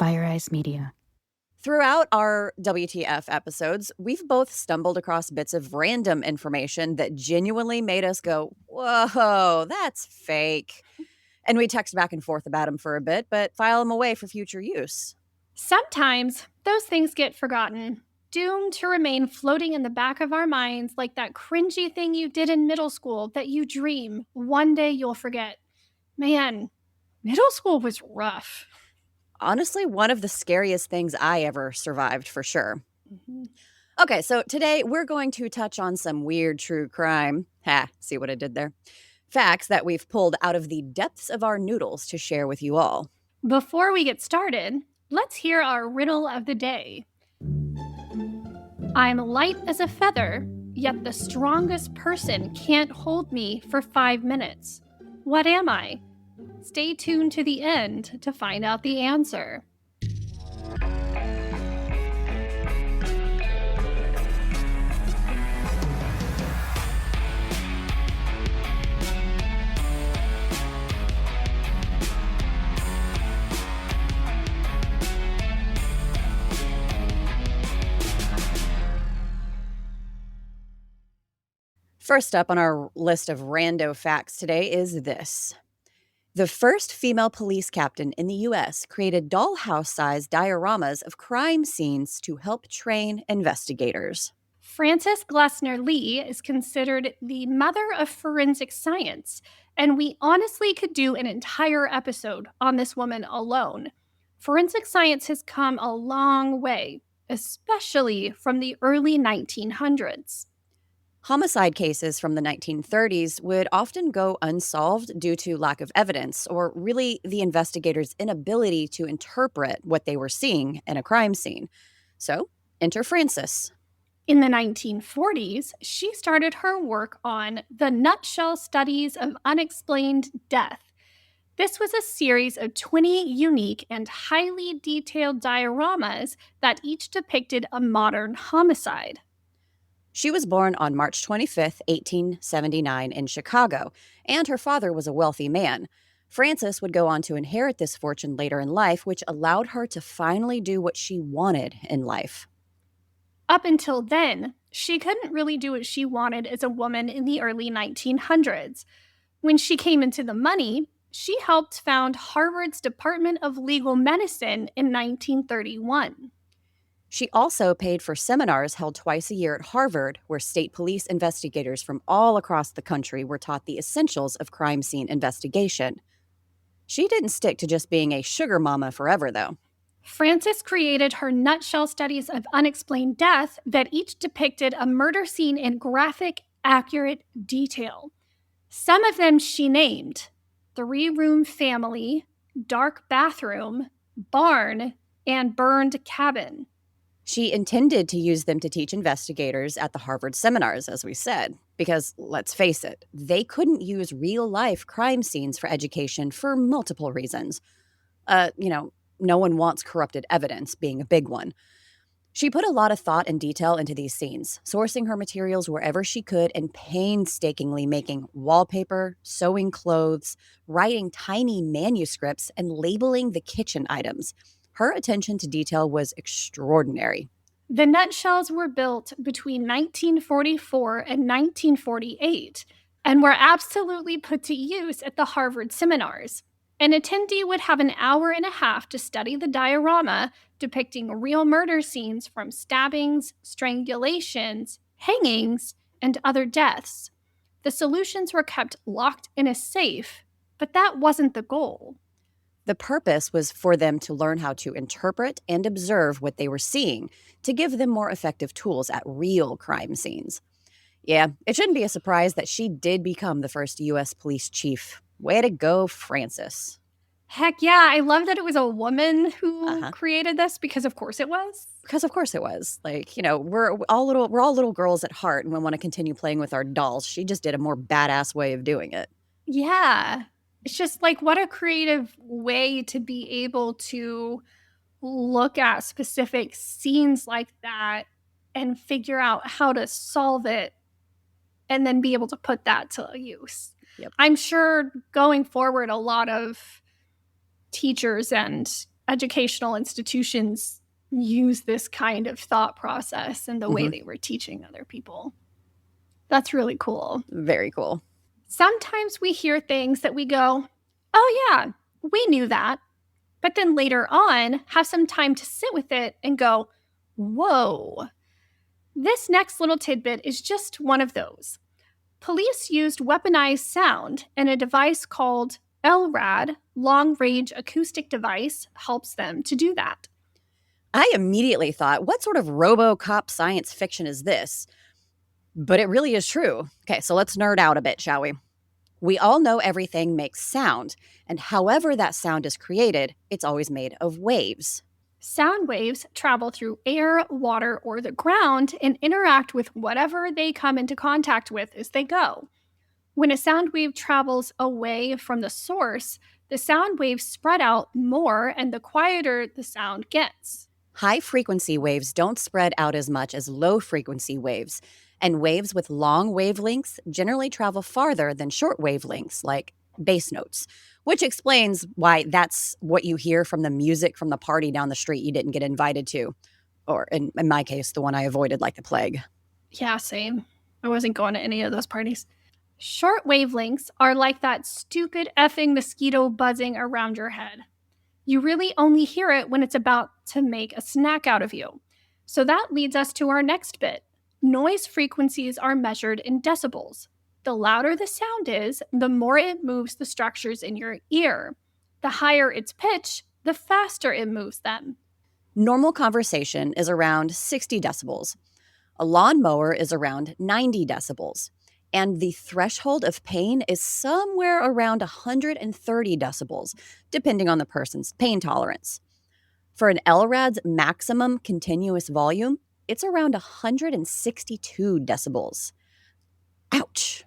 Fire Eyes Media. Throughout our WTF episodes, we've both stumbled across bits of random information that genuinely made us go, whoa, that's fake. And we text back and forth about them for a bit, but file them away for future use. Sometimes those things get forgotten, doomed to remain floating in the back of our minds like that cringy thing you did in middle school that you dream one day you'll forget. Man, middle school was rough. Honestly, one of the scariest things I ever survived, for sure. Okay, so today we're going to touch on some weird true crime. See what I did there? Facts that we've pulled out of the depths of our noodles to share with you all. Before we get started, let's hear our riddle of the day. I'm light as a feather, yet the strongest person can't hold me for 5 minutes. What am I? Stay tuned to the end to find out the answer. First up on our list of rando facts today is this. The first female police captain in the U.S. created dollhouse-sized dioramas of crime scenes to help train investigators. Frances Glessner Lee is considered the mother of forensic science, and we honestly could do an entire episode on this woman alone. Forensic science has come a long way, especially from the early 1900s. Homicide cases from the 1930s would often go unsolved due to lack of evidence, or really the investigators' inability to interpret what they were seeing in a crime scene. So, enter Frances. In the 1940s, she started her work on the Nutshell Studies of Unexplained Death. This was a series of 20 unique and highly detailed dioramas that each depicted a modern homicide. She was born on March 25, 1879 in Chicago, and her father was a wealthy man. Frances would go on to inherit this fortune later in life, which allowed her to finally do what she wanted in life. Up until then, she couldn't really do what she wanted as a woman in the early 1900s. When she came into the money, she helped found Harvard's Department of Legal Medicine in 1931. She also paid for seminars held twice a year at Harvard, where state police investigators from all across the country were taught the essentials of crime scene investigation. She didn't stick to just being a sugar mama forever, though. Frances created her Nutshell Studies of Unexplained Death that each depicted a murder scene in graphic, accurate detail. Some of them she named: 3-room family, dark bathroom, barn, and burned cabin. She intended to use them to teach investigators at the Harvard seminars, as we said, because, let's face it, they couldn't use real-life crime scenes for education for multiple reasons. No one wants corrupted evidence, being a big one. She put a lot of thought and detail into these scenes, sourcing her materials wherever she could and painstakingly making wallpaper, sewing clothes, writing tiny manuscripts, and labeling the kitchen items. Her attention to detail was extraordinary. The nutshells were built between 1944 and 1948 and were absolutely put to use at the Harvard seminars. An attendee would have an hour and a half to study the diorama depicting real murder scenes from stabbings, strangulations, hangings, and other deaths. The solutions were kept locked in a safe, but that wasn't the goal. The purpose was for them to learn how to interpret and observe what they were seeing, to give them more effective tools at real crime scenes. Yeah, it shouldn't be a surprise that she did become the first U.S. police chief. Way to go, Frances. Heck yeah, I love that it was a woman who created this, because of course it was. Because of course it was. We're all little girls at heart, and we want to continue playing with our dolls. She just did a more badass way of doing it. Yeah. It's just what a creative way to be able to look at specific scenes like that and figure out how to solve it and then be able to put that to use. Yep. I'm sure going forward, a lot of teachers and educational institutions use this kind of thought process in the way they were teaching other people. That's really cool. Very cool. Sometimes we hear things that we go, oh yeah, we knew that. But then later on, have some time to sit with it and go, whoa. This next little tidbit is just one of those. Police used weaponized sound, and a device called LRAD, Long Range Acoustic Device, helps them to do that. I immediately thought, what sort of RoboCop science fiction is this? But it really is true. Okay, so let's nerd out a bit, shall we? We all know everything makes sound, and however that sound is created, it's always made of waves. Sound waves travel through air, water, or the ground and interact with whatever they come into contact with as they go. When a sound wave travels away from the source, the sound waves spread out more and the quieter the sound gets. High-frequency waves don't spread out as much as low-frequency waves, and waves with long wavelengths generally travel farther than short wavelengths, like bass notes, which explains why that's what you hear from the music from the party down the street you didn't get invited to, or in my case, the one I avoided like the plague. Yeah, same. I wasn't going to any of those parties. Short wavelengths are like that stupid effing mosquito buzzing around your head. You really only hear it when it's about to make a snack out of you. So that leads us to our next bit. Noise frequencies are measured in decibels. The louder the sound is, the more it moves the structures in your ear. The higher its pitch, the faster it moves them. Normal conversation is around 60 decibels. A lawnmower is around 90 decibels. And the threshold of pain is somewhere around 130 decibels, depending on the person's pain tolerance. For an LRAD's maximum continuous volume, it's around 162 decibels. Ouch.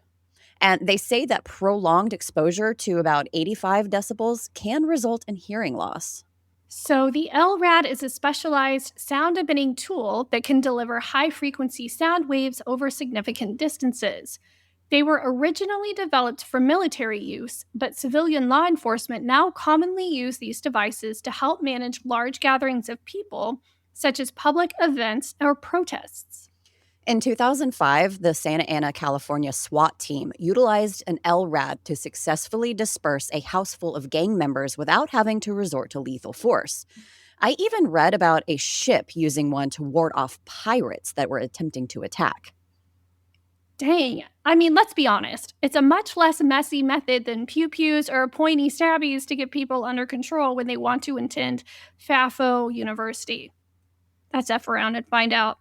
And they say that prolonged exposure to about 85 decibels can result in hearing loss. So the LRAD is a specialized sound-emitting tool that can deliver high-frequency sound waves over significant distances. They were originally developed for military use, but civilian law enforcement now commonly use these devices to help manage large gatherings of people, such as public events or protests. In 2005, the Santa Ana, California SWAT team utilized an LRAD to successfully disperse a house full of gang members without having to resort to lethal force. I even read about a ship using one to ward off pirates that were attempting to attack. Dang. I mean, let's be honest. It's a much less messy method than pew-pews or pointy stabbies to get people under control when they want to attend FAFO University. That's F around and find out.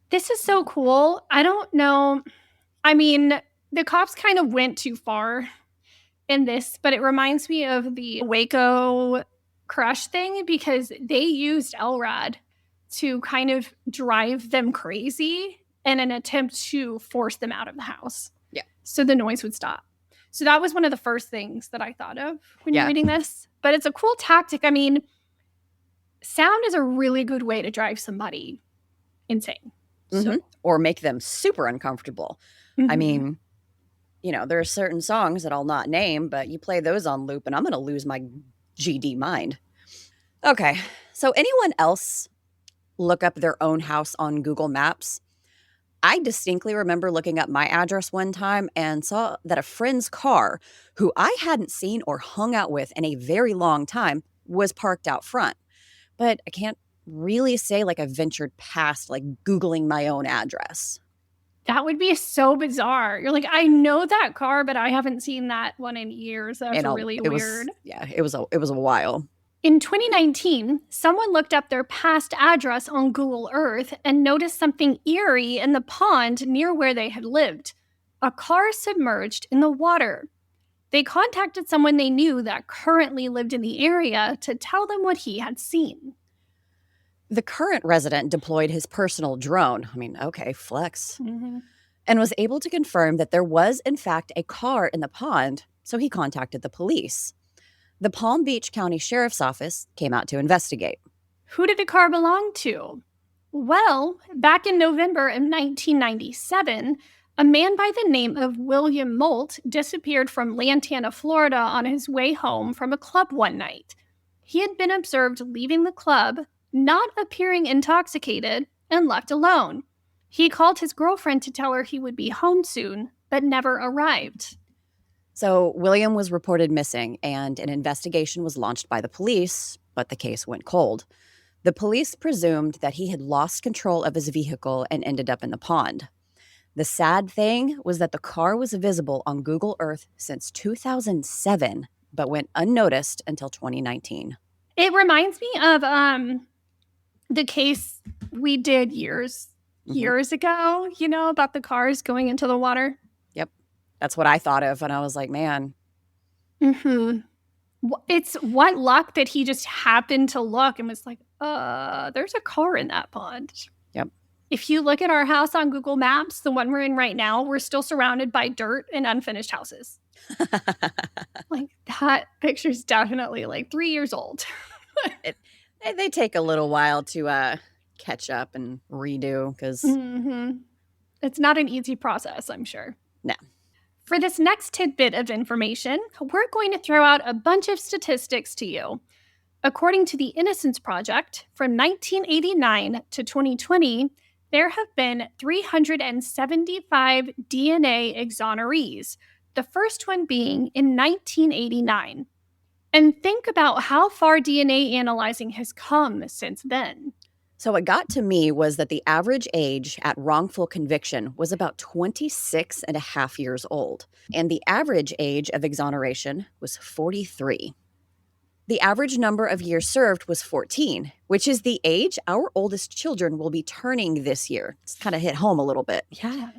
This is so cool. I don't know. I mean, the cops kind of went too far in this, but it reminds me of the Waco crush thing because they used LRAD to kind of drive them crazy in an attempt to force them out of the house. Yeah. So the noise would stop. So that was one of the first things that I thought of when you're reading this. But it's a cool tactic. I mean, sound is a really good way to drive somebody insane. So. Or make them super uncomfortable. I mean, you know, there are certain songs that I'll not name, but you play those on loop and I'm going to lose my GD mind. Okay, so anyone else look up their own house on Google Maps? I distinctly remember looking up my address one time and saw that a friend's car, who I hadn't seen or hung out with in a very long time, was parked out front. But I can't really say like I ventured past like Googling my own address. That would be so bizarre. You're like, I know that car, but I haven't seen that one in years. That's really weird. It was a while. In 2019, someone looked up their past address on Google Earth and noticed something eerie in the pond near where they had lived. A car submerged in the water. They contacted someone they knew that currently lived in the area to tell them what he had seen. The current resident deployed his personal drone. I mean, okay, flex. And was able to confirm that there was, in fact, a car in the pond, so he contacted the police. The Palm Beach County Sheriff's Office came out to investigate. Who did the car belong to? Well, back in November of 1997, a man by the name of William Molt disappeared from Lantana, Florida on his way home from a club one night. He had been observed leaving the club, not appearing intoxicated, and left alone. He called his girlfriend to tell her he would be home soon, but never arrived. So William was reported missing, and an investigation was launched by the police, but the case went cold. The police presumed that he had lost control of his vehicle and ended up in the pond. The sad thing was that the car was visible on Google Earth since 2007, but went unnoticed until 2019. It reminds me of the case we did years ago, about the cars going into the water. Yep. That's what I thought of, and I was like, man. Mm-hmm. It's what luck that he just happened to look and was like, there's a car in that pond. Yep. If you look at our house on Google Maps, the one we're in right now, we're still surrounded by dirt and unfinished houses. Like, that picture's definitely like 3 years old. They take a little while to catch up and redo because it's not an easy process, I'm sure. No. For this next tidbit of information, we're going to throw out a bunch of statistics to you. According to the Innocence Project, from 1989 to 2020, there have been 375 DNA exonerees, the first one being in 1989. And think about how far DNA analyzing has come since then. So what got to me was that the average age at wrongful conviction was about 26 and a half years old, and the average age of exoneration was 43. The average number of years served was 14, which is the age our oldest children will be turning this year. It's kind of hit home a little bit. Yeah.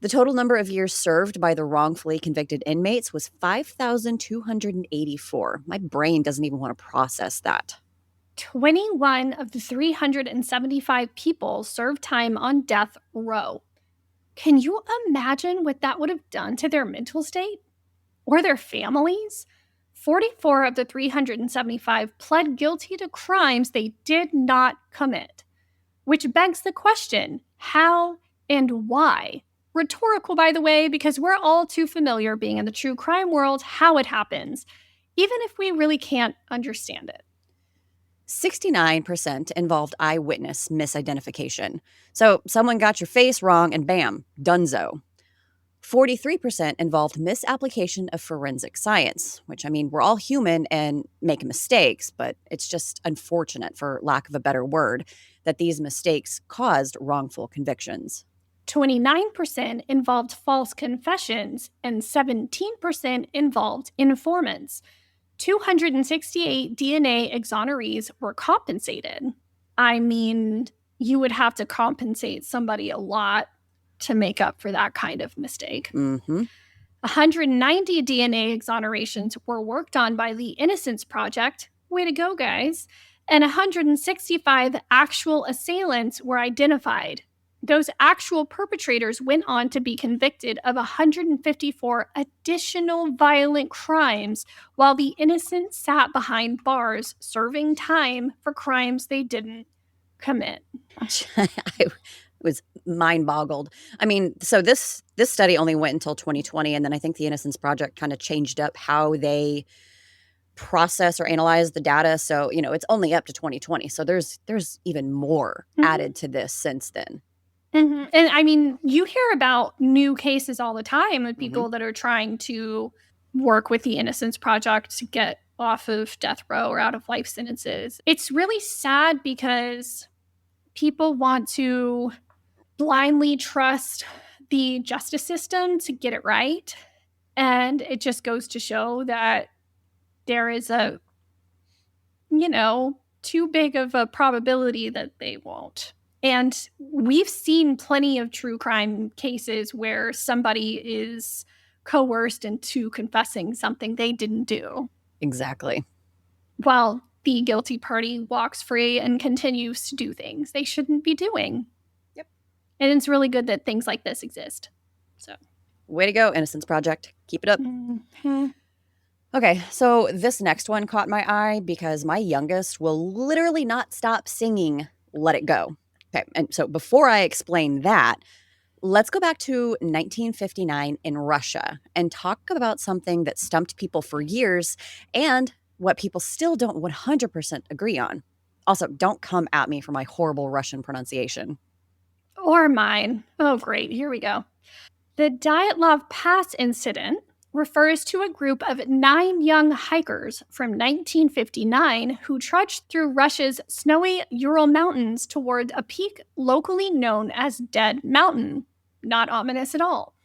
The total number of years served by the wrongfully convicted inmates was 5,284. My brain doesn't even want to process that. 21 of the 375 people served time on death row. Can you imagine what that would have done to their mental state? Or their families? 44 of the 375 pled guilty to crimes they did not commit. Which begs the question, how and why? Rhetorical, by the way, because we're all too familiar being in the true crime world, how it happens, even if we really can't understand it. 69% involved eyewitness misidentification. So someone got your face wrong and bam, donezo. 43% involved misapplication of forensic science, which, I mean, we're all human and make mistakes, but it's just unfortunate, for lack of a better word, that these mistakes caused wrongful convictions. 29% involved false confessions and 17% involved informants. 268 DNA exonerees were compensated. I mean, you would have to compensate somebody a lot to make up for that kind of mistake. 190 DNA exonerations were worked on by the Innocence Project. Way to go, guys. And 165 actual assailants were identified. Those actual perpetrators went on to be convicted of 154 additional violent crimes, while the innocent sat behind bars serving time for crimes they didn't commit. I was mind-boggled. I mean, so this study only went until 2020, and then I think the Innocence Project kind of changed up how they process or analyze the data. So, it's only up to 2020. So there's even more added to this since then. And I mean, you hear about new cases all the time with people that are trying to work with the Innocence Project to get off of death row or out of life sentences. It's really sad because people want to blindly trust the justice system to get it right. And it just goes to show that there is a, too big of a probability that they won't. And we've seen plenty of true crime cases where somebody is coerced into confessing something they didn't do. Exactly. While the guilty party walks free and continues to do things they shouldn't be doing. Yep. And it's really good that things like this exist. So, way to go, Innocence Project. Keep it up. Okay, so this next one caught my eye because my youngest will literally not stop singing Let It Go. Okay, and so before I explain that, let's go back to 1959 in Russia and talk about something that stumped people for years and what people still don't 100% agree on. Also, don't come at me for my horrible Russian pronunciation. Or mine. Oh, great. Here we go. The Dyatlov Pass incident refers to a group of 9 young hikers from 1959 who trudged through Russia's snowy Ural Mountains toward a peak locally known as Dead Mountain. Not ominous at all.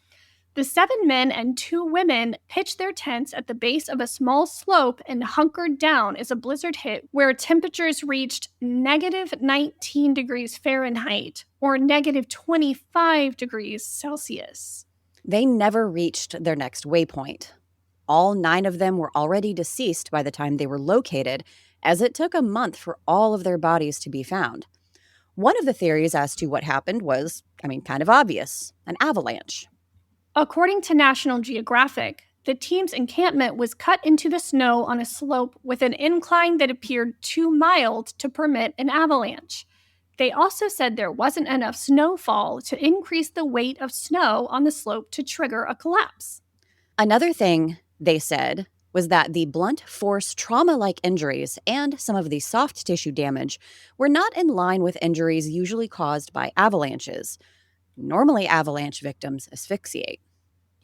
The 7 men and 2 women pitched their tents at the base of a small slope and hunkered down as a blizzard hit, where temperatures reached negative 19 degrees Fahrenheit or negative 25 degrees Celsius. They never reached their next waypoint. All 9 of them were already deceased by the time they were located, as it took a month for all of their bodies to be found. One of the theories as to what happened was, kind of obvious, an avalanche. According to National Geographic, the team's encampment was cut into the snow on a slope with an incline that appeared too mild to permit an avalanche. They also said there wasn't enough snowfall to increase the weight of snow on the slope to trigger a collapse. Another thing they said was that the blunt force trauma-like injuries and some of the soft tissue damage were not in line with injuries usually caused by avalanches. Normally, avalanche victims asphyxiate.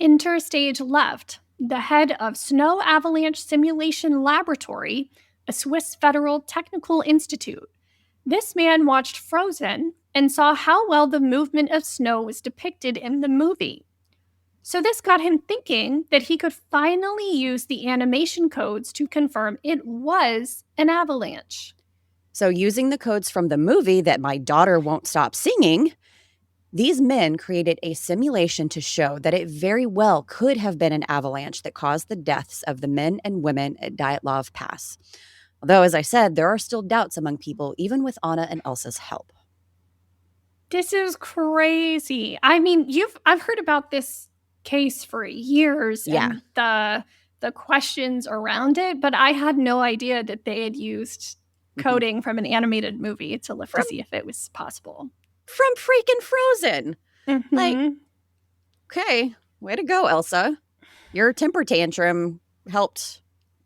Interstage Left, the head of Snow Avalanche Simulation Laboratory, a Swiss federal technical institute. This man watched Frozen and saw how well the movement of snow was depicted in the movie. So this got him thinking that he could finally use the animation codes to confirm it was an avalanche. So using the codes from the movie that my daughter won't stop singing, these men created a simulation to show that it very well could have been an avalanche that caused the deaths of the men and women at Dyatlov Pass. Although, as I said, there are still doubts among people, even with Anna and Elsa's help. This is crazy. I've heard about this case for years and the questions around it, but I had no idea that they had used coding from an animated movie to look to see if it was possible. From freaking Frozen. Mm-hmm. Okay, way to go, Elsa. Your temper tantrum helped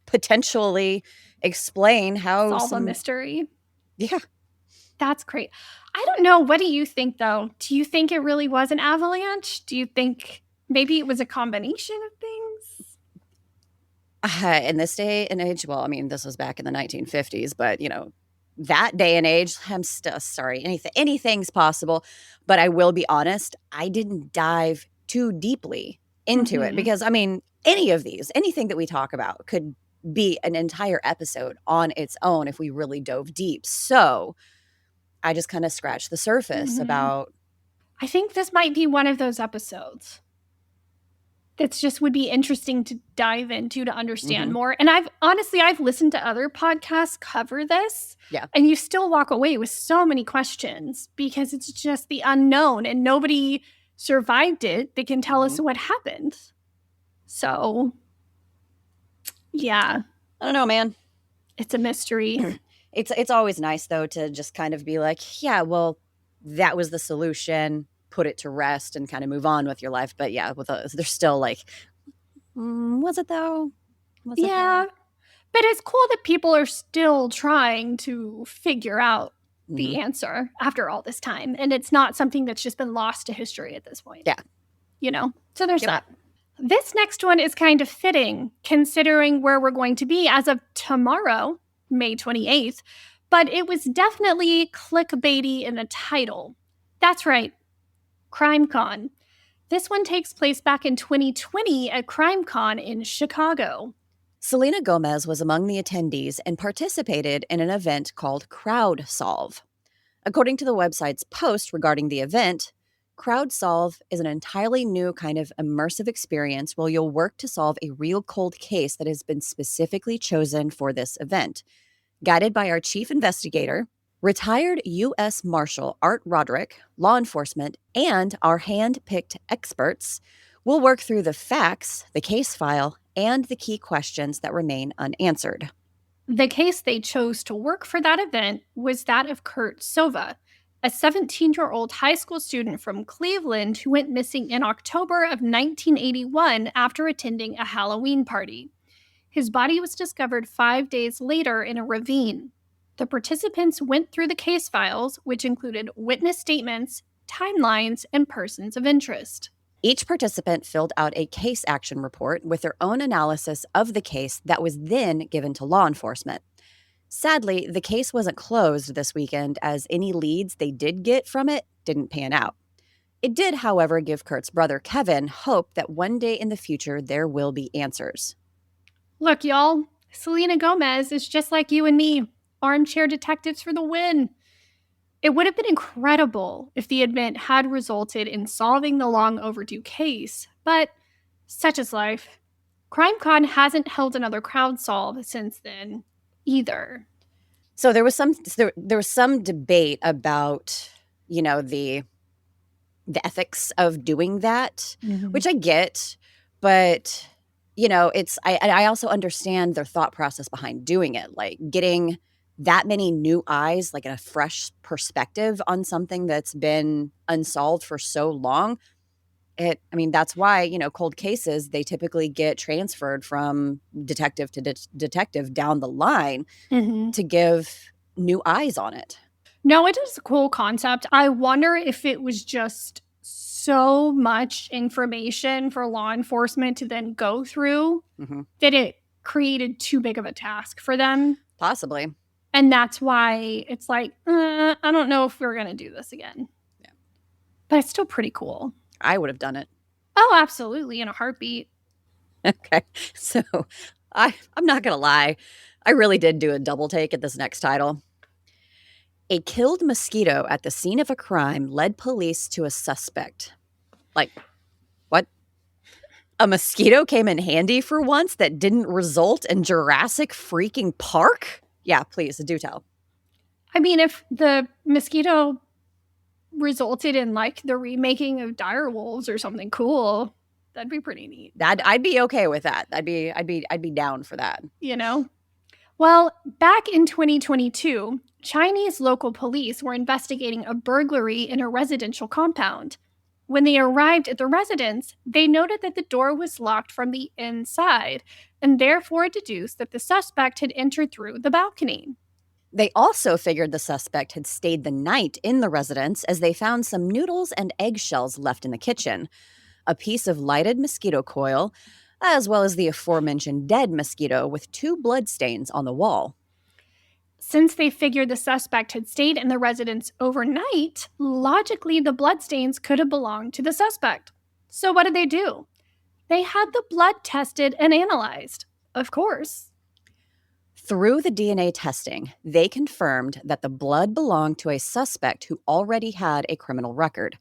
potentially explain how solve a mystery. Yeah. That's great. I don't know. What do you think, though? Do you think it really was an avalanche? Do you think maybe it was a combination of things? In this day and age, well, this was back in the 1950s, but, that day and age, I'm still sorry, anything's possible. But I will be honest, I didn't dive too deeply into it because, any of these, anything that we talk about could be an entire episode on its own if we really dove deep. So I just kind of scratched the surface about. I think this might be one of those episodes that's just would be interesting to dive into to understand more. And I've listened to other podcasts cover this. Yeah. And you still walk away with so many questions because it's just the unknown and nobody survived it that can tell us what happened. So, yeah. I don't know, man. It's a mystery. It's always nice, though, to just kind of be like, yeah, well, that was the solution. Put it to rest and kind of move on with your life. But yeah, they're still like, was it though? Yeah. But it's cool that people are still trying to figure out the answer after all this time. And it's not something that's just been lost to history at this point. Yeah. So there's that. This next one is kind of fitting considering where we're going to be as of tomorrow, May 28th. But it was definitely clickbaity in the title. That's right. CrimeCon. This one takes place back in 2020 at CrimeCon in Chicago. Selena Gomez was among the attendees and participated in an event called CrowdSolve. According to the website's post regarding the event, CrowdSolve is an entirely new kind of immersive experience where you'll work to solve a real cold case that has been specifically chosen for this event. Guided by our chief investigator, retired U.S. Marshal Art Roderick, law enforcement, and our hand-picked experts will work through the facts, the case file, and the key questions that remain unanswered. The case they chose to work for that event was that of Kurt Sova, a 17-year-old high school student from Cleveland who went missing in October of 1981 after attending a Halloween party. His body was discovered 5 days later in a ravine. The participants went through the case files, which included witness statements, timelines, and persons of interest. Each participant filled out a case action report with their own analysis of the case that was then given to law enforcement. Sadly, the case wasn't closed this weekend, as any leads they did get from it didn't pan out. It did, however, give Kurt's brother Kevin hope that one day in the future there will be answers. Look, y'all, Selena Gomez is just like you and me, armchair detectives for the win. It would have been incredible if the event had resulted in solving the long overdue case, but such is life. CrimeCon hasn't held another crowd solve since then either. So there was some debate about, the ethics of doing that, which I get, but I also understand their thought process behind doing it, like getting that many new eyes, like a fresh perspective on something that's been unsolved for so long. That's why, cold cases, they typically get transferred from detective to detective down the line to give new eyes on it. No, it is a cool concept. I wonder if it was just so much information for law enforcement to then go through that it created too big of a task for them. Possibly. And that's why it's like, I don't know if we're going to do this again. Yeah. But it's still pretty cool. I would have done it. Oh, absolutely. In a heartbeat. Okay. So I'm not going to lie. I really did do a double take at this next title. A killed mosquito at the scene of a crime led police to a suspect. Like, what? A mosquito came in handy for once that didn't result in Jurassic freaking Park? Yeah, please, do tell. I mean, if the mosquito resulted in like the remaking of Dire Wolves or something cool, that'd be pretty neat. I'd be okay with that. I'd be down for that. Well, back in 2022, Chinese local police were investigating a burglary in a residential compound. When they arrived at the residence, they noted that the door was locked from the inside, and therefore deduced that the suspect had entered through the balcony. They also figured the suspect had stayed the night in the residence, as they found some noodles and eggshells left in the kitchen, a piece of lighted mosquito coil, as well as the aforementioned dead mosquito with 2 bloodstains on the wall. Since they figured the suspect had stayed in the residence overnight, logically the bloodstains could have belonged to the suspect. So what did they do? They had the blood tested and analyzed, of course. Through the DNA testing, they confirmed that the blood belonged to a suspect who already had a criminal record.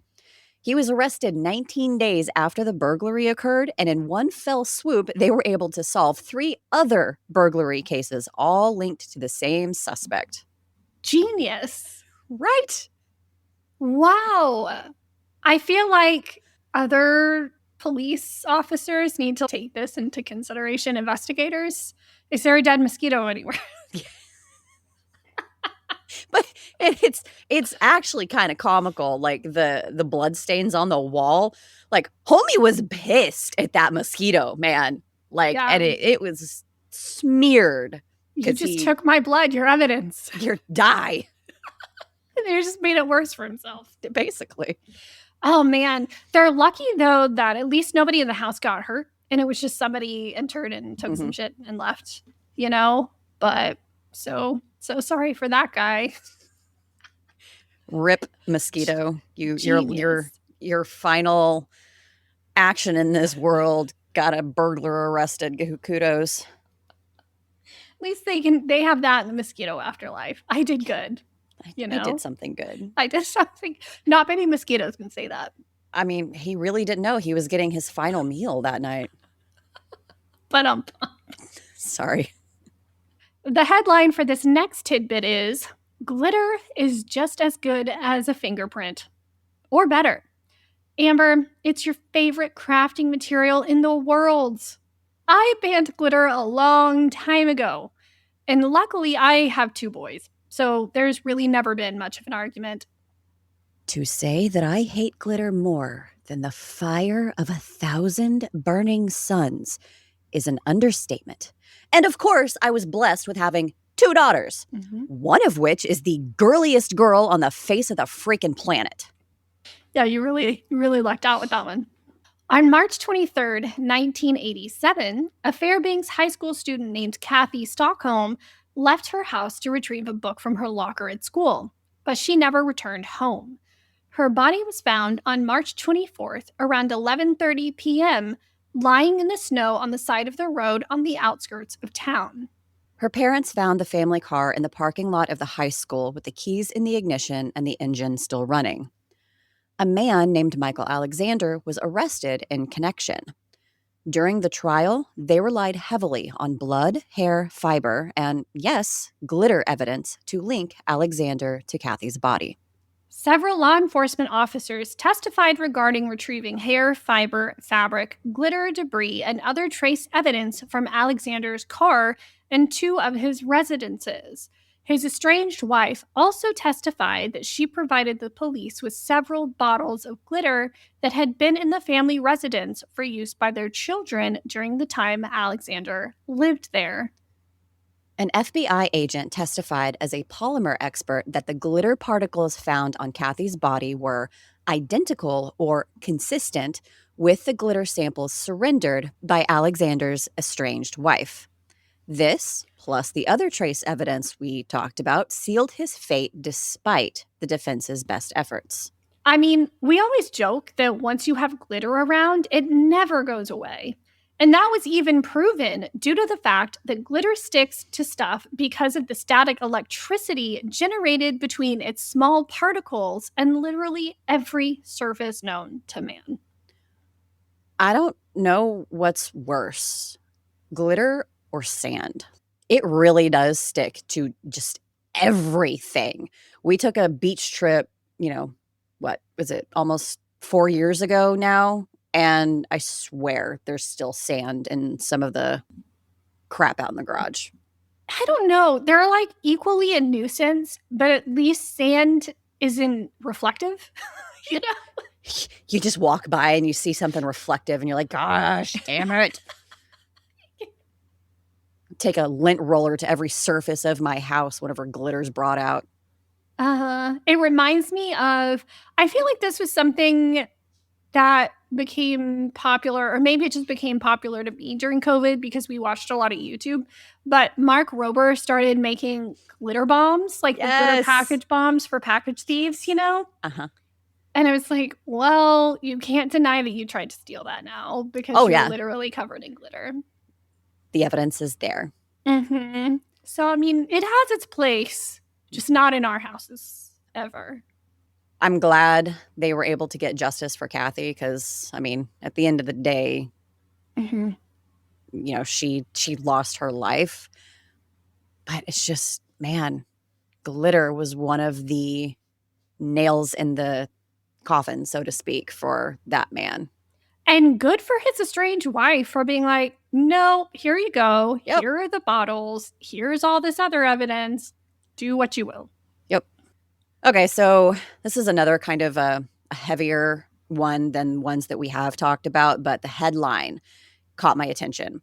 He was arrested 19 days after the burglary occurred, and in one fell swoop, they were able to solve 3 other burglary cases, all linked to the same suspect. Genius. Right? Wow. I feel like other police officers need to take this into consideration. Investigators, is there a dead mosquito anywhere? But it's actually kind of comical, like the bloodstains on the wall. Like, homie was pissed at that mosquito, man. Like, yeah. And it was smeared. You just took my blood, your evidence. Your die. And they just made it worse for himself. Basically. Oh, man. They're lucky, though, that at least nobody in the house got hurt. And it was just somebody entered and took some shit and left, But so sorry for that guy. Rip mosquito. Your final action in this world got a burglar arrested. Kudos. At least they have that in the mosquito afterlife. I did good. I did something good. I did something. Not many mosquitoes can say that. I mean, he really didn't know he was getting his final meal that night. But sorry. The headline for this next tidbit is, glitter is just as good as a fingerprint. Or better. Amber, it's your favorite crafting material in the world. I banned glitter a long time ago. And luckily, I have 2 boys. So there's really never been much of an argument. To say that I hate glitter more than the fire of 1,000 burning suns is an understatement. And of course, I was blessed with having 2 daughters, one of which is the girliest girl on the face of the freaking planet. Yeah, you really lucked out with that one. On March 23rd, 1987, a Fairbanks high school student named Kathy Stockholm left her house to retrieve a book from her locker at school, but she never returned home. Her body was found on March 24th around 11:30 p.m., lying in the snow on the side of the road on the outskirts of town. Her parents found the family car in the parking lot of the high school with the keys in the ignition and the engine still running. A man named Michael Alexander was arrested in connection. During the trial, they relied heavily on blood, hair, fiber, and, yes, glitter evidence to link Alexander to Kathy's body. Several law enforcement officers testified regarding retrieving hair, fiber, fabric, glitter, debris, and other trace evidence from Alexander's car and 2 of his residences. His estranged wife also testified that she provided the police with several bottles of glitter that had been in the family residence for use by their children during the time Alexander lived there. An FBI agent testified as a polymer expert that the glitter particles found on Kathy's body were identical or consistent with the glitter samples surrendered by Alexander's estranged wife. This, plus the other trace evidence we talked about, sealed his fate despite the defense's best efforts. I mean, we always joke that once you have glitter around, it never goes away. And that was even proven due to the fact that glitter sticks to stuff because of the static electricity generated between its small particles and literally every surface known to man. I don't know what's worse, glitter or sand. It really does stick to just everything. We took a beach trip, what was it, almost 4 years ago now? And I swear there's still sand in some of the crap out in the garage. I don't know. They're like equally a nuisance, but at least sand isn't reflective. You just walk by and you see something reflective and you're like, gosh, damn it. Take a lint roller to every surface of my house whenever glitter's brought out. It reminds me of, I feel like this was something that became popular, or maybe it just became popular to me during COVID because we watched a lot of YouTube. But Mark Rober started making glitter bombs, like the glitter package bombs for package thieves, Uh-huh. And I was like, well, you can't deny that you tried to steal that now because you're literally covered in glitter. The evidence is there. Mm-hmm. So, I mean, it has its place, just not in our houses ever. I'm glad they were able to get justice for Kathy because, I mean, at the end of the day, she lost her life. But it's just, man, glitter was one of the nails in the coffin, so to speak, for that man. And good for his estranged wife for being like, no, here you go. Yep. Here are the bottles. Here's all this other evidence. Do what you will. Yep. Okay, so this is another kind of a heavier one than ones that we have talked about, but the headline caught my attention.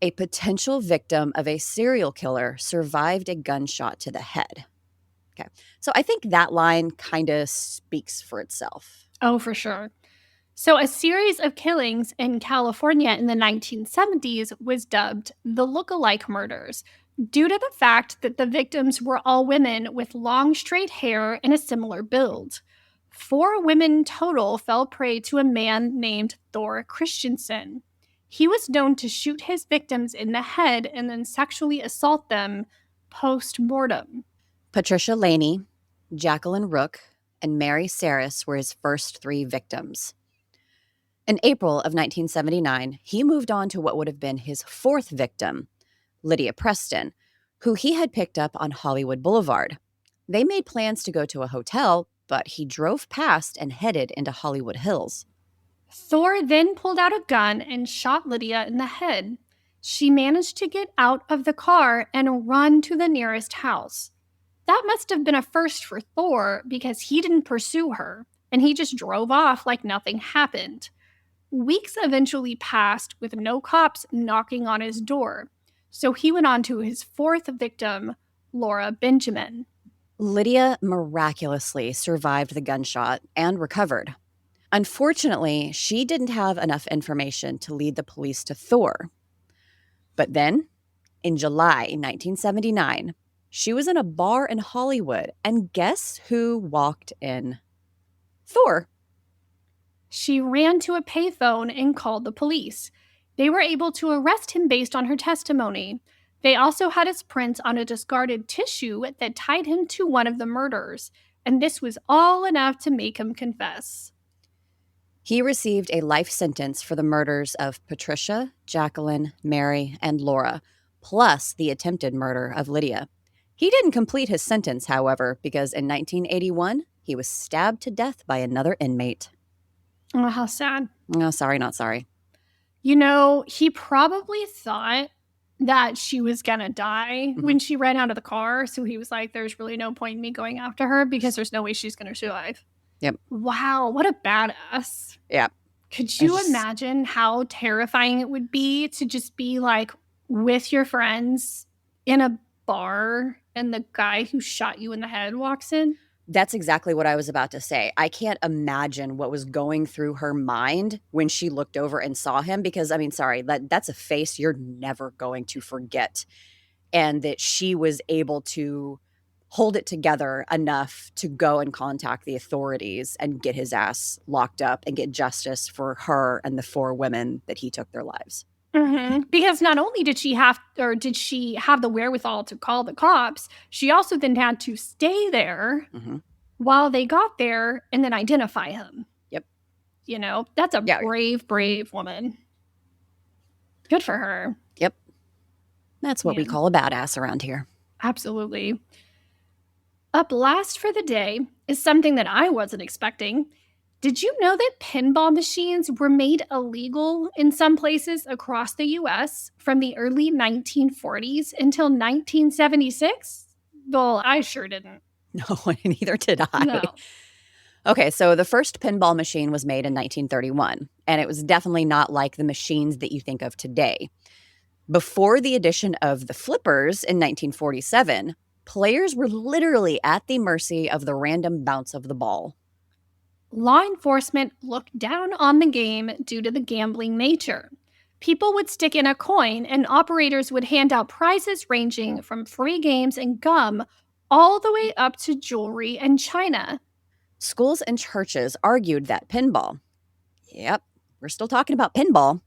A potential victim of a serial killer survived a gunshot to the head. Okay, so I think that line kind of speaks for itself. Oh, for sure. So a series of killings in California in the 1970s was dubbed the look-alike murders due to the fact that the victims were all women with long, straight hair and a similar build. 4 women total fell prey to a man named Thor Christensen. He was known to shoot his victims in the head and then sexually assault them post-mortem. Patricia Laney, Jacqueline Rook, and Mary Saris were his first 3 victims. In April of 1979, he moved on to what would have been his 4th victim, Lydia Preston, who he had picked up on Hollywood Boulevard. They made plans to go to a hotel, but he drove past and headed into Hollywood Hills. Thor then pulled out a gun and shot Lydia in the head. She managed to get out of the car and run to the nearest house. That must have been a first for Thor because he didn't pursue her, and he just drove off like nothing happened. Weeks eventually passed with no cops knocking on his door. So he went on to his fourth victim, Laura Benjamin. Lydia miraculously survived the gunshot and recovered. Unfortunately, she didn't have enough information to lead the police to Thor. But then, in July 1979, she was in a bar in Hollywood, and guess who walked in? Thor. She ran to a payphone and called the police. They were able to arrest him based on her testimony. They also had his prints on a discarded tissue that tied him to one of the murders, and this was all enough to make him confess. He received a life sentence for the murders of Patricia, Jacqueline, Mary, and Laura, plus the attempted murder of Lydia. He didn't complete his sentence, however, because in 1981, he was stabbed to death by another inmate. Oh, how sad. Oh, sorry, not sorry. You know, he probably thought that she was gonna die when she ran out of the car. So he was like, there's really no point in me going after her because there's no way she's gonna survive. Yep. Wow, what a badass. Yeah. Could you imagine how terrifying it would be to just be like with your friends in a bar and the guy who shot you in the head walks in? That's exactly what I was about to say. I can't imagine what was going through her mind when she looked over and saw him because, I mean, sorry, that's a face you're never going to forget. And that she was able to hold it together enough to go and contact the authorities and get his ass locked up and get justice for her and the 4 women that he took their lives. Because not only did she have the wherewithal to call the cops, she also then had to stay there while they got there and then identify him. Yep. You know, that's a brave woman. Good for her. Yep. That's what we call a badass around here. Absolutely. Up last for the day is something that I wasn't expecting. Did you know that pinball machines were made illegal in some places across the US from the early 1940s until 1976? Well, I sure didn't. No, neither did I. No. Okay, so the first pinball machine was made in 1931, and it was definitely not like the machines that you think of today. Before the addition of the flippers in 1947, players were literally at the mercy of the random bounce of the ball. Law enforcement looked down on the game due to the gambling nature. People would stick in a coin, and operators would hand out prizes ranging from free games and gum all the way up to jewelry and china. Schools and churches argued that pinball, yep, we're still talking about pinball,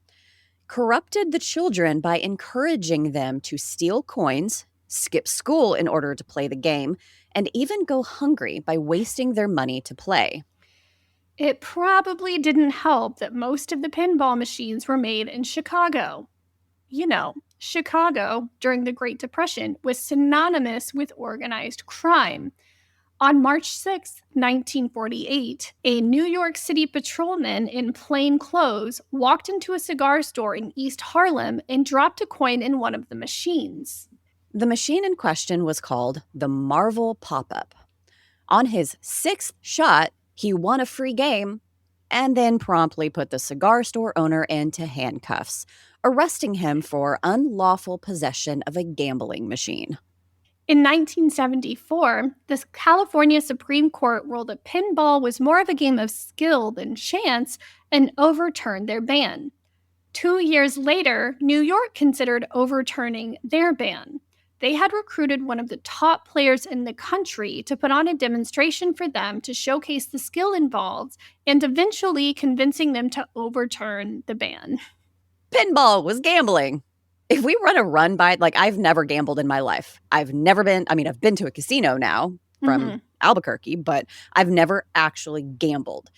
corrupted the children by encouraging them to steal coins, skip school in order to play the game, and even go hungry by wasting their money to play. It probably didn't help that most of the pinball machines were made in Chicago. You know, Chicago during the Great Depression was synonymous with organized crime. On March 6, 1948, a New York City patrolman in plain clothes walked into a cigar store in East Harlem and dropped a coin in one of the machines. The machine in question was called the Marvel Pop-Up. On his 6th shot, he won a free game and then promptly put the cigar store owner into handcuffs, arresting him for unlawful possession of a gambling machine. In 1974, the California Supreme Court ruled that pinball was more of a game of skill than chance and overturned their ban. 2 years later, New York considered overturning their ban. They had recruited one of the top players in the country to put on a demonstration for them to showcase the skill involved and eventually convincing them to overturn the ban. Pinball was gambling. If we run a run by, like, I've never gambled in my life. I've been to a casino now from Albuquerque, but I've never actually gambled.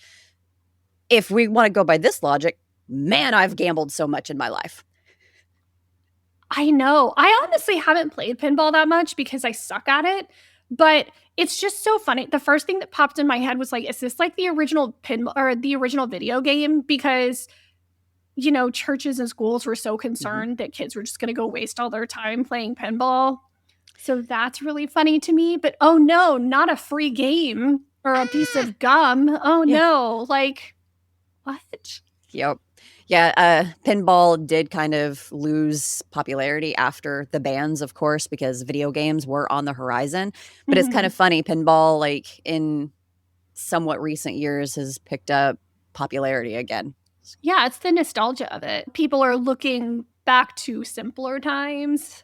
If we want to go by this logic, man, I've gambled so much in my life. I know. I honestly haven't played pinball that much because I suck at it, but it's just so funny. The first thing that popped in my head was like, is this like the original pinball or the original video game? Because, you know, churches and schools were so concerned that kids were just going to go waste all their time playing pinball. So that's really funny to me. But oh no, not a free game or a piece of gum. Oh no, like what? Yep. Yeah, pinball did kind of lose popularity after the bans, of course, because video games were on the horizon. But it's kind Mhm. of funny, pinball, like in somewhat recent years, has picked up popularity again. Yeah, it's the nostalgia of it. People are looking back to simpler times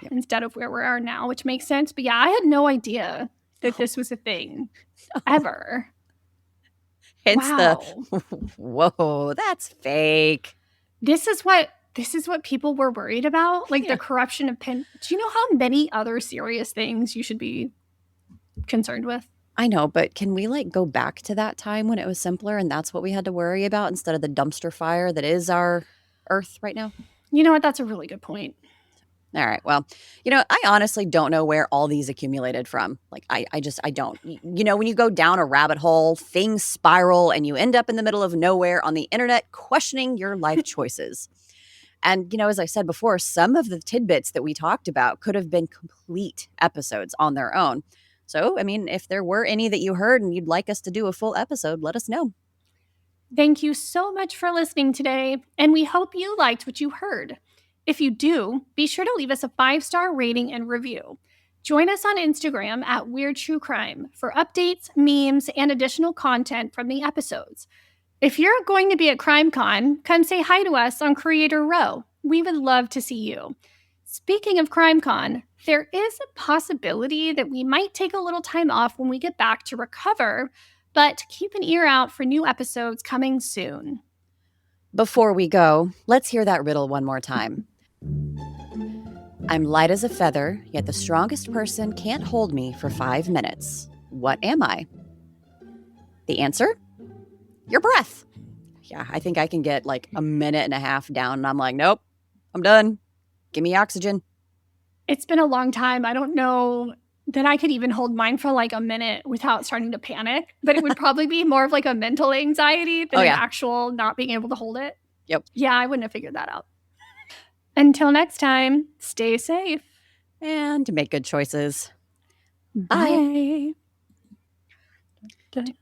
Yep. instead of where we are now, which makes sense. But yeah, I had no idea that this was a thing ever. Hence the Wow. whoa, that's fake. This is what people were worried about, like Yeah. the corruption of pin. Do you know how many other serious things you should be concerned with? I know, but can we like go back to that time when it was simpler and that's what we had to worry about instead of the dumpster fire that is our Earth right now? You know what? That's a really good point. All right. Well, I honestly don't know where all these accumulated from. Like, I don't. When you go down a rabbit hole, things spiral and you end up in the middle of nowhere on the internet questioning your life choices. And, as I said before, some of the tidbits that we talked about could have been complete episodes on their own. So, I mean, if there were any that you heard and you'd like us to do a full episode, let us know. Thank you so much for listening today, and we hope you liked what you heard. If you do, be sure to leave us a 5-star rating and review. Join us on Instagram at Weird True Crime for updates, memes, and additional content from the episodes. If you're going to be at CrimeCon, come say hi to us on Creator Row. We would love to see you. Speaking of CrimeCon, there is a possibility that we might take a little time off when we get back to recover, but keep an ear out for new episodes coming soon. Before we go, let's hear that riddle one more time. I'm light as a feather, yet the strongest person can't hold me for 5 minutes. What am I? The answer? Your breath. Yeah, I think I can get like a minute and a half down, and I'm like, nope, I'm done. Give me oxygen. It's been a long time. I don't know that I could even hold mine for like a minute without starting to panic, but it would probably be more of like a mental anxiety than Oh, an yeah. actual not being able to hold it. Yep. Yeah, I wouldn't have figured that out. Until next time, stay safe. And to make good choices. Bye. Bye.